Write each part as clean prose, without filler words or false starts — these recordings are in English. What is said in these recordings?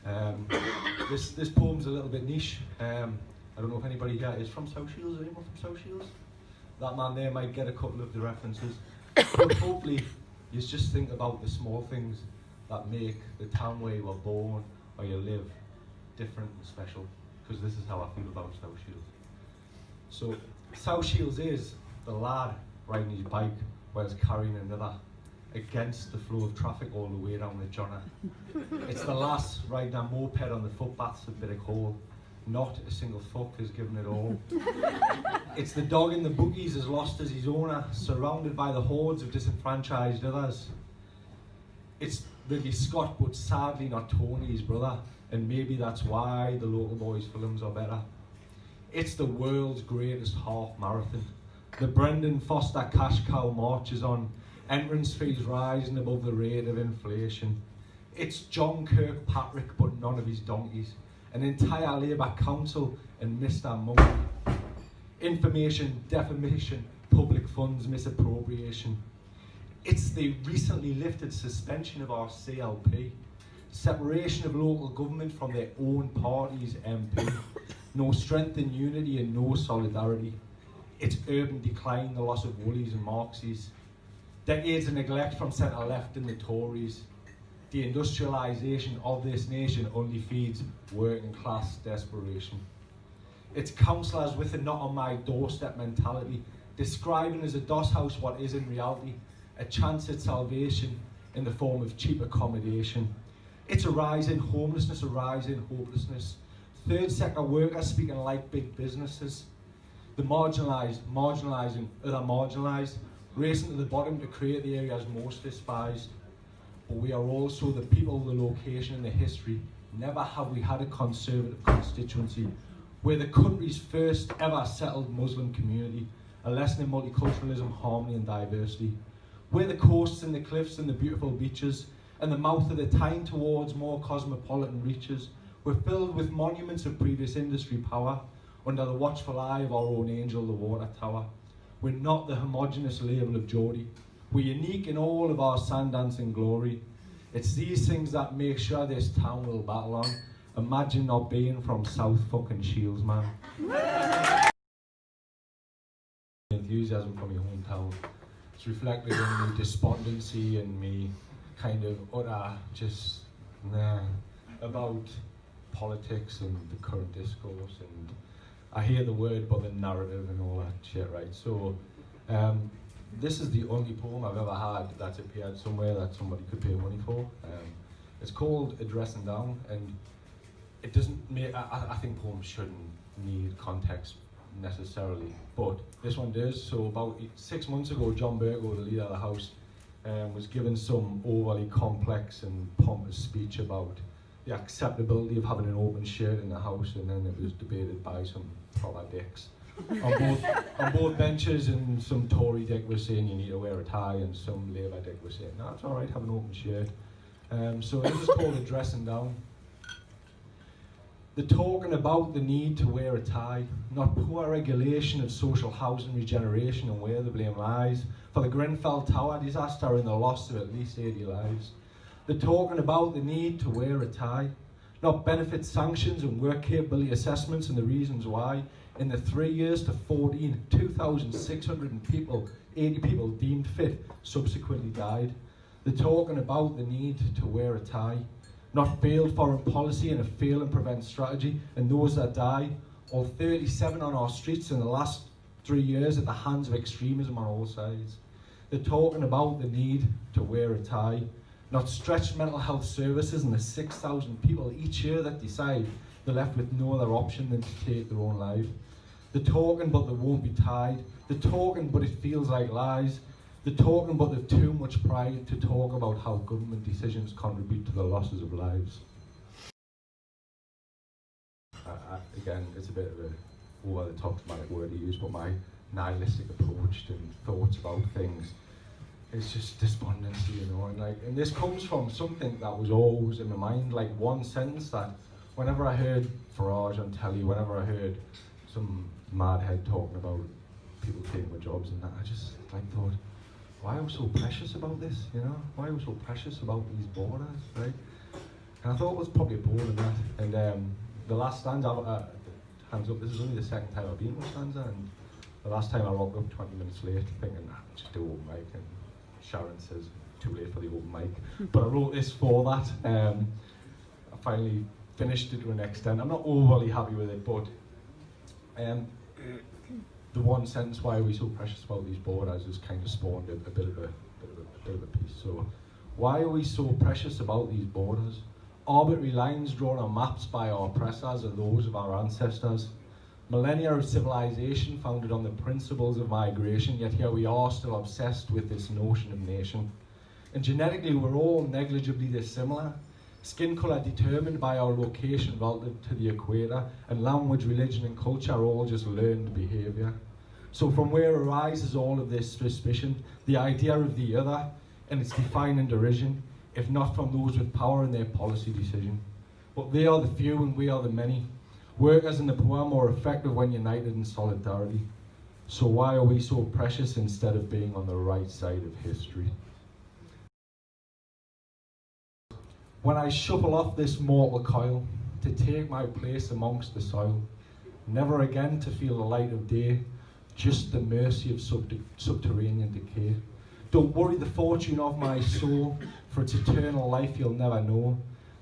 Um, this poem's a little bit niche. I don't know if anybody here is from South Shields. Anyone from South Shields? That man there might get a couple of the references. But hopefully, you just think about the small things that make the town where you were born or you live different and special. Because this is how I feel about South Shields. So, South Shields is the lad riding his bike whilst carrying another against the flow of traffic all the way down the Johnner. It's the lass riding a moped on the footpaths of Biddick. Not a single fuck has given it all. It's the dog in the buggies as lost as his owner, surrounded by the hordes of disenfranchised others. It's Ridley Scott, but sadly not Tony, his brother, and maybe that's why the local boys' films are better. It's the world's greatest half marathon. The Brendan Foster cash cow marches on, entrance fees rising above the rate of inflation. It's John Kirkpatrick, but none of his donkeys. An entire Labour council and Mr. Monk. Information, defamation, public funds misappropriation. It's the recently lifted suspension of our CLP. Separation of local government from their own party's MP. No strength in unity and no solidarity. It's urban decline, the loss of Woolies and Marxies. Decades of neglect from centre-left and the Tories. The industrialisation of this nation only feeds working class desperation. It's councillors with a not on my doorstep mentality, describing as a doss house what is in reality, a chance at salvation in the form of cheap accommodation. It's a rise in homelessness, a rise in hopelessness. Third sector workers speaking like big businesses. The marginalised, marginalising other marginalised, racing to the bottom to create the areas most despised. But we are also the people, the location and the history. Never have we had a conservative constituency. We're the country's first ever settled Muslim community, a lesson in multiculturalism, harmony and diversity. We're the coasts and the cliffs and the beautiful beaches, and the mouth of the Tyne towards more cosmopolitan reaches. We're filled with monuments of previous industry power, under the watchful eye of our own angel, the water tower. We're not the homogenous label of Geordie. We're unique in all of our sand dancing glory. It's these things that make sure this town will battle on. Imagine not being from South fucking Shields, man. Enthusiasm for my hometown. It's reflected in my despondency and me kind of utter just about politics and the current discourse, and I hear the word but the narrative and all that shit, right? So this is the only poem I've ever had that's appeared somewhere that somebody could pay money for. It's called Addressing Down, and it doesn't make, I think poems shouldn't need context necessarily, but this one does. So about 6 months ago, John Berko, the leader of the House, was given some overly complex and pompous speech about the acceptability of having an open shirt in the House, and then it was debated by some proper dicks on both benches, and some Tory dick was saying you need to wear a tie, and some Labour dick was saying no, it's alright, have an open shirt. So this is called Addressing Down. They're talking about the need to wear a tie, not poor regulation of social housing regeneration and where the blame lies for the Grenfell Tower disaster and the loss of at least 80 lives. They're talking about the need to wear a tie, not benefit sanctions and work capability assessments and the reasons why. In the 3 years to 14, 2,600 people, 80 people deemed fit, subsequently died. They're talking about the need to wear a tie, not failed foreign policy and a fail and prevent strategy, and those that die, all 37 on our streets in the last 3 years at the hands of extremism on all sides. They're talking about the need to wear a tie, not stretched mental health services and the 6,000 people each year that decide they're left with no other option than to take their own life. They're talking but they won't be tied. They're talking but it feels like lies. They're talking but they've too much pride to talk about how government decisions contribute to the losses of lives. Again, it's a bit of a over-the-top dramatic word to use, but my nihilistic approach to thoughts about things is just despondency, you know, and this comes from something that was always in my mind, like one sentence that whenever I heard Farage on telly, whenever I heard some madhead talking about people taking their jobs and that, I just thought, why are we so precious about this, you know? Why are we so precious about these borders, right? And I thought it was probably a poem in that. And the last stanza, hands up, this is only the second time I've been with Stanza, and the last time I rocked up 20 minutes late thinking, just do open mic, and Sharon says, too late for the open mic. But I wrote this for that. I finally finished it to an extent. I'm not overly happy with it, but the one sentence, why are we so precious about these borders, has kind of spawned a bit of a piece. So, why are we so precious about these borders? Arbitrary lines drawn on maps by our oppressors are those of our ancestors. Millennia of civilization founded on the principles of migration, yet here we are still obsessed with this notion of nation. And genetically we're all negligibly dissimilar. Skin colour determined by our location relative to the equator, and language, religion and culture are all just learned behaviour. So from where arises all of this suspicion, the idea of the other and its defining derision, if not from those with power in their policy decision. But they are the few and we are the many. Workers and the poor are more effective when united in solidarity. So why are we so precious instead of being on the right side of history? When I shuffle off this mortal coil, to take my place amongst the soil, never again to feel the light of day, just the mercy of subterranean decay. Don't worry the fortune of my soul, for its eternal life you'll never know.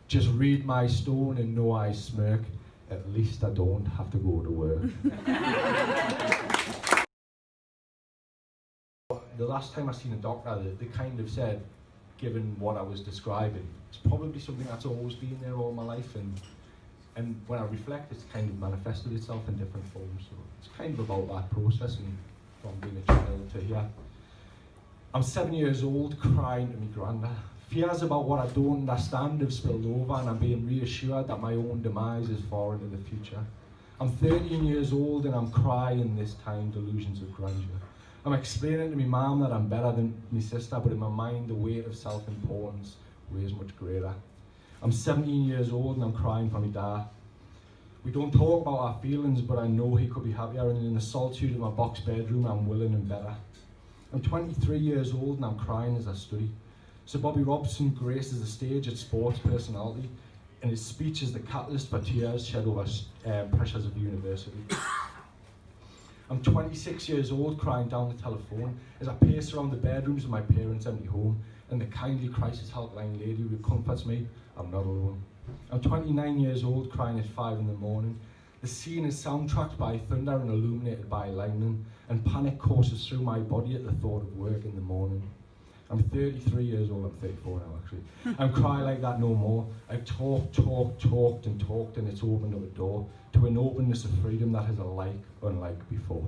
Just read my stone and know I smirk, at least I don't have to go to work. The last time I seen a doctor, they kind of said, given what I was describing, it's probably something that's always been there all my life, and when I reflect, it's kind of manifested itself in different forms. So it's kind of about that process, and from being a child to here. I'm 7 years old, crying to me granda. Fears about what I don't understand have spilled over, and I'm being reassured that my own demise is far into the future. I'm 13 years old and I'm crying this time delusions of grandeur. I'm explaining to my mum that I'm better than my sister, but in my mind the weight of self-importance weighs much greater. I'm 17 years old and I'm crying for my dad. We don't talk about our feelings, but I know he could be happier, and in the solitude of my box bedroom I'm willing and better. I'm 23 years old and I'm crying as I study. Sir Bobby Robson graces the stage at Sports Personality, and his speech is the catalyst for tears shed over pressures of university. I'm 26 years old, crying down the telephone as I pace around the bedrooms of my parents' empty home, and the kindly crisis helpline lady who comforts me, I'm not alone. I'm 29 years old, crying at 5 in the morning. The scene is soundtracked by thunder and illuminated by lightning, and panic courses through my body at the thought of work in the morning. I'm 33 years old, I'm 34 now actually. I'm crying like that no more. I've talked, and it's opened up a door to an openness of freedom that has a like unlike before.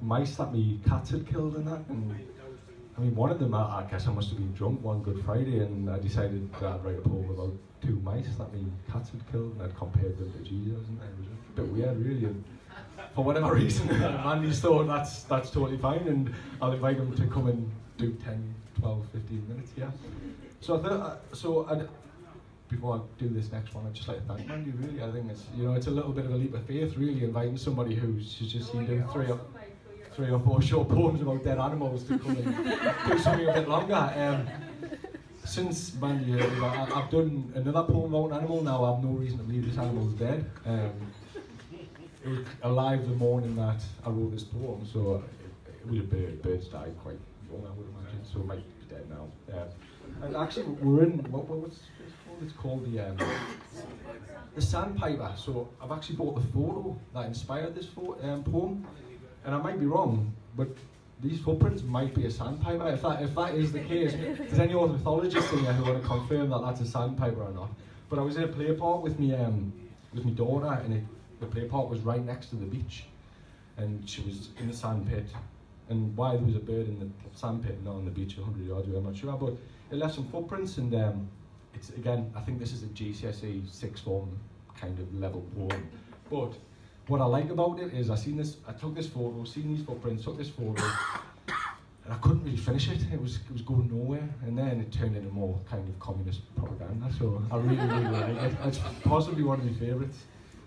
Mice that me cats had killed in that, and I mean one of them, I guess I must have been drunk one Good Friday, and I decided that I'd write a poem about 2 mice that me cats had killed, and I'd compared them to Jesus, and it was a bit weird really, and for whatever reason Andy's thought that's totally fine, and I'll invite him to come and do 10, 12, 15 minutes here. So I thought, before I do this next one, I'd just like to thank Mandy really. I think it's a little bit of a leap of faith really, inviting somebody who's just doing 3 or 4 short poems about dead animals to come and do something a bit longer. Since Mandy heard me, I've done another poem about an animal now. I have no reason to believe this animal's dead. It was alive the morning that I wrote this poem, so it was a bird. Birds died quite young, I would imagine, so it might be dead now. And actually, we're in, what's this called? It's called the Sandpiper. So I've actually bought the photo that inspired this poem, and I might be wrong, but these footprints might be a sandpiper. If that is the case, there's any ornithologists in there who want to confirm that that's a sandpiper or not. But I was in a play park with my daughter, and the play park was right next to the beach, and she was in the sand pit. And why there was a bird in the sand pit, not on the beach 100 yards away, I'm not sure. But it left some footprints, and it's again, I think this is a GCSE 6th form kind of level poem. But what I like about it is I took this photo, seen these footprints, took this photo, and I couldn't really finish it. It was going nowhere, and then it turned into more kind of communist propaganda. So I really like it. It's possibly one of my favourites.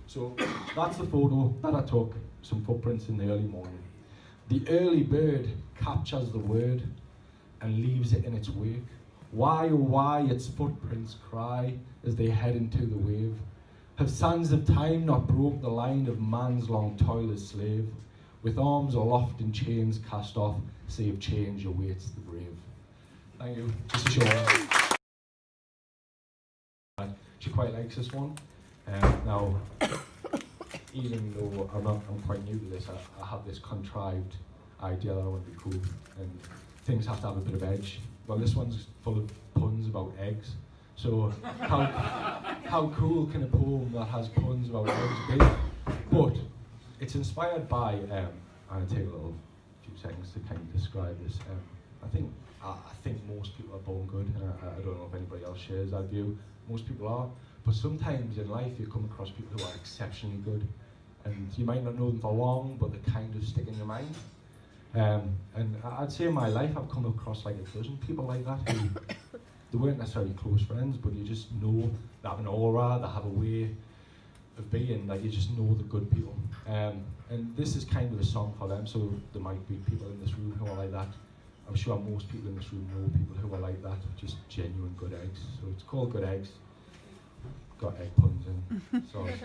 So that's the photo that I took, some footprints in the early morning. The early bird captures the word and leaves it in its wake. Why, oh why, its footprints cry as they head into the wave? Have sands of time not broke the line of man's long toil as slave? With arms aloft and chains cast off, save change awaits the brave. Thank you. This is Sean. She quite likes this one. Now, even though I'm quite new to this, I have this contrived idea that I want to be cool, and things have to have a bit of edge. Well, this one's full of puns about eggs. So how cool can a poem that has puns about eggs be? But it's inspired by, I'll take a few seconds to kind of describe this. I think most people are born good, and I don't know if anybody else shares that view. Most people are, but sometimes in life you come across people who are exceptionally good, and you might not know them for long, but they kind of stick in your mind. And I'd say in my life I've come across like a dozen people like that who they weren't necessarily close friends, but you just know they have an aura, they have a way of being, like you just know the good people. And this is kind of a song for them, so there might be people in this room who are like that. I'm sure most people in this room know people who are like that, just genuine good eggs. So it's called Good Eggs. Got egg puns in, sorry.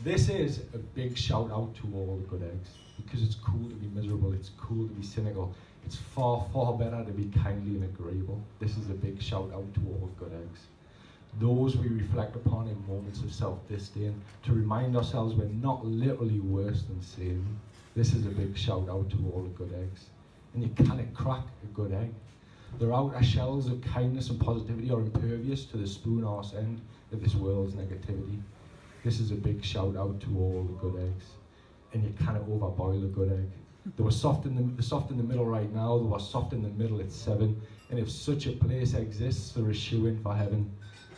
This is a big shout out to all the good eggs, because it's cool to be miserable, it's cool to be cynical, it's far, far better to be kindly and agreeable. This is a big shout out to all good eggs. Those we reflect upon in moments of self-disdain, to remind ourselves we're not literally worse than Satan. This is a big shout out to all the good eggs. And you cannot crack a good egg. Their outer shells of kindness and positivity are impervious to the spoon-arse end of this world's negativity. This is a big shout out to all the good eggs. And you cannot overboil a good egg. They were soft in the middle right now, they were soft in the middle at 7. And if such a place exists, they're a shoo-in for heaven.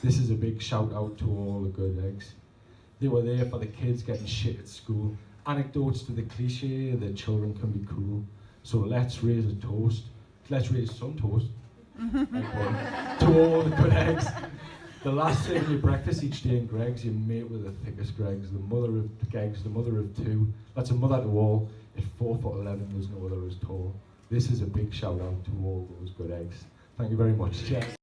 This is a big shout out to all the good eggs. They were there for the kids getting shit at school. Anecdotes to the cliche that children can be cool. So let's raise a toast. Let's raise some toast. To all the good eggs. The last thing you breakfast each day in Greg's, you mate with the thickest Greg's, the mother of Greg's, the mother of 2. That's a mother to all. At 4'11", there's no other as tall. This is a big shout out to all those good eggs. Thank you very much. Cheers.